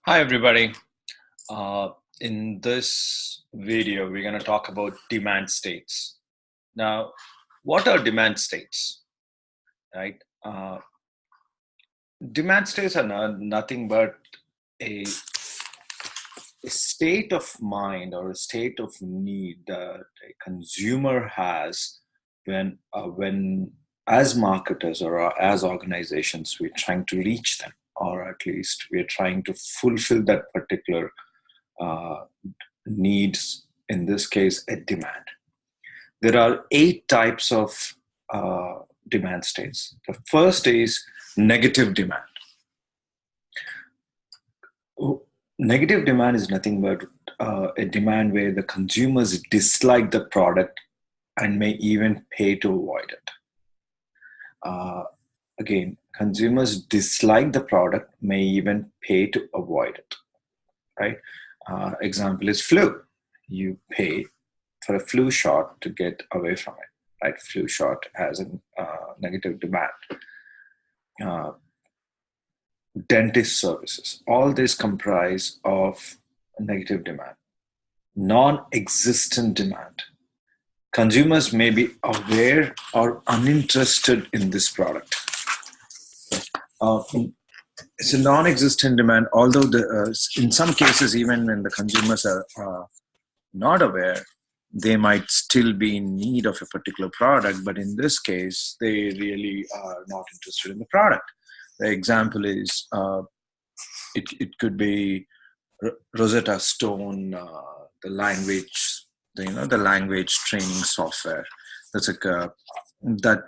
Hi, everybody. Uh, in this video, we're going to talk about demand states. Now, what are demand states, right? Demand states are nothing but a, a state of mind or a state of need that a consumer has when as marketers or as organizations, we're trying to reach them, or at least we're trying to fulfill that particular uh, needs, in this case, a demand. There are 8 types of demand states. The first is negative demand. Negative demand is nothing but a demand where the consumers dislike the product and may even pay to avoid it. Uh, Again, consumers dislike the product, may even pay to avoid it, right? Example is flu. You pay for a flu shot to get away from it, right? Flu shot has a negative demand. Uh, Dentist services, all this comprise of negative demand. Non-existent demand. Consumers may be aware or uninterested in this product. Uh, it's a non-existent demand, although in some cases, even when the consumers are not aware, they might still be in need of a particular product, but in this case, they really are not interested in the product. The example is it could be Rosetta Stone, the language, the language training software. That's like that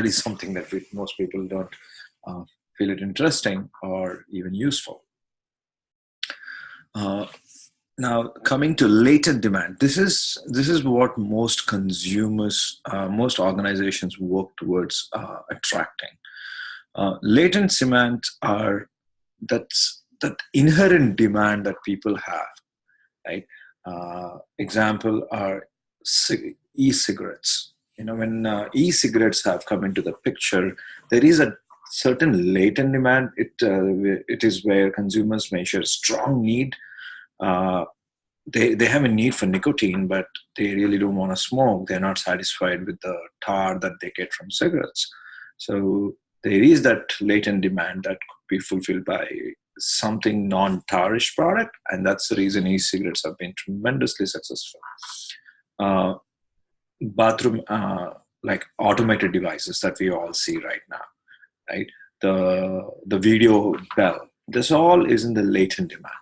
is something that most people don't feel it interesting or even useful. Now, coming to latent demand, this is what most consumers, most organizations work towards attracting. Latent demand are that inherent demand that people have, right? Example are e-cigarettes. When e-cigarettes have come into the picture, there is a certain latent demand. It is where consumers measure strong need. They have a need for nicotine, but they really don't want to smoke. They're not satisfied with the tar that they get from cigarettes. So there is that latent demand that could be fulfilled by something non-tarish product, and that's the reason e-cigarettes have been tremendously successful. Bathroom, like automated devices that we all see right now, right? The video bell. This all is in the latent demand.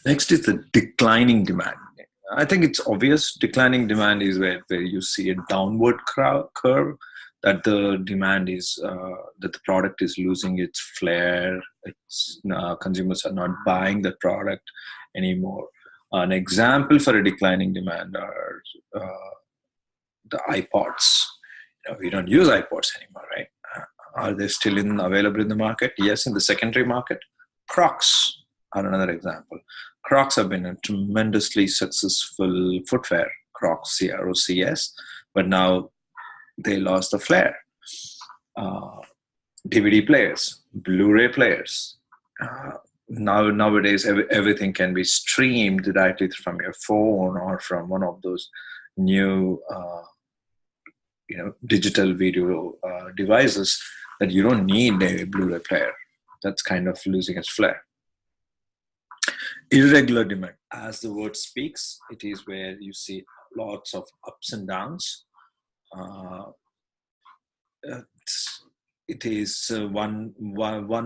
Next is the declining demand. I think it's obvious. Declining demand is where you see a downward curve, that the demand is that the product is losing its flair. Consumers are not buying the product anymore. An example for a declining demand are the iPods. We don't use iPods anymore, right? Are they still available in the market? Yes, in the secondary market. Crocs are another example. Crocs have been a tremendously successful footwear, Crocs, C-R-O-C-S, but now they lost the flair. DVD players, Blu-ray players. Nowadays, everything can be streamed directly from your phone or from one of those new, digital video devices, that you don't need a Blu-ray player. That's kind of losing its flair. Irregular demand, as the word speaks, it is where you see lots of ups and downs. It is one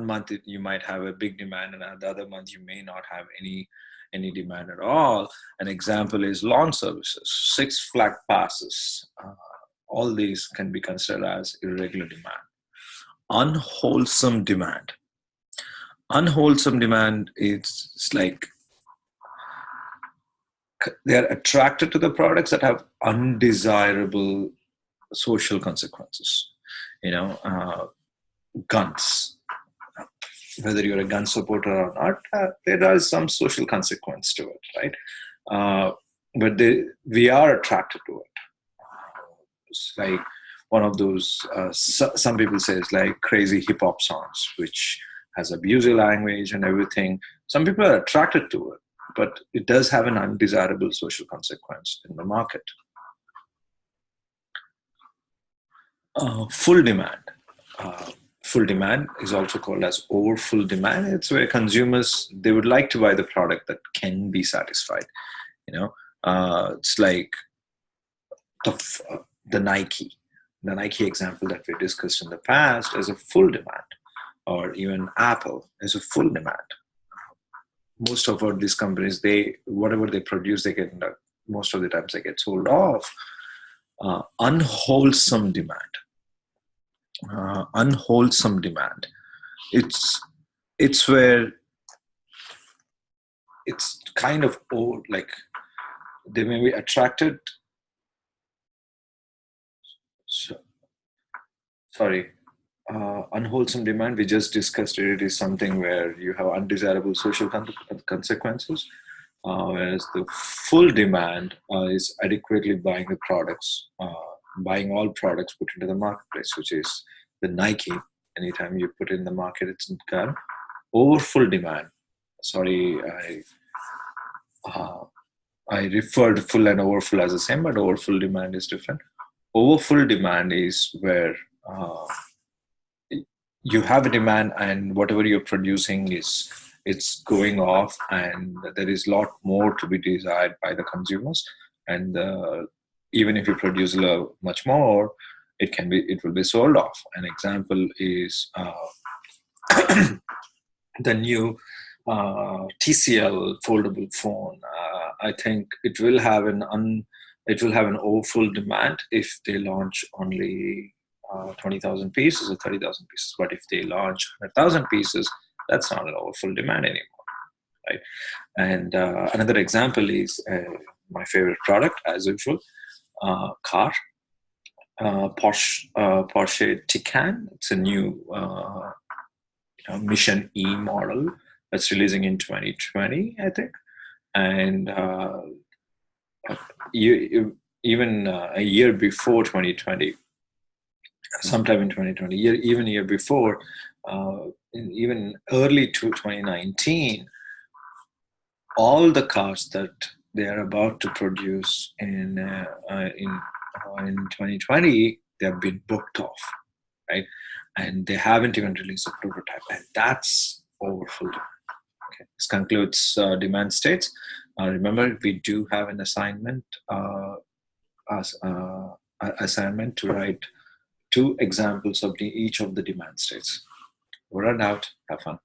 month you might have a big demand, and the other month you may not have any demand at all. An example is lawn services, Six Flag passes. All these can be considered as irregular demand. Unwholesome demand. Unwholesome demand is like they are attracted to the products that have undesirable social consequences. Guns. Whether you're a gun supporter or not, there is some social consequence to it, right? But we are attracted to it. It's like one of those, some people say it's like crazy hip hop songs, which has abusive language and everything. Some people are attracted to it, but it does have an undesirable social consequence in the market. Full demand. Full demand is also called as over full demand. It's where consumers, they would like to buy the product that can be satisfied. It's like the Nike example that we discussed in the past is a full demand, or even Apple is a full demand. Most of these companies, whatever they produce, they get, most of the times they get sold off. Unwholesome demand. Unwholesome demand. It's where it's kind of old, like they may be attracted. Unwholesome demand, we just discussed it. It is something where you have undesirable social consequences, whereas the full demand is adequately buying the products, buying all products put into the marketplace, which is the Nike. Anytime you put in the market, it's gone. Over full demand. Sorry, I referred full and over full as the same, but over full demand is different. Over full demand is where you have a demand, and whatever you're producing it's going off, and there is a lot more to be desired by the consumers. And even if you produce much more, it will be sold off. An example is the new TCL foldable phone. I think it will have an over full demand if they launch only 20,000 pieces or 30,000 pieces. But if they launch 1,000 pieces, that's not an over full demand anymore, right? And another example is my favorite product, as usual, car. Porsche Taycan. It's a new Mission E model that's releasing in 2020, I think. And even a year before 2020, sometime in 2020, even a year before, even early to 2019, all the cars that they are about to produce in 2020, they have been booked off, right? And they haven't even released a prototype, and that's over full demand. Okay, this concludes demand states. Remember, we do have an assignment to write 2 examples of each of the demand states. Over and out. Have fun.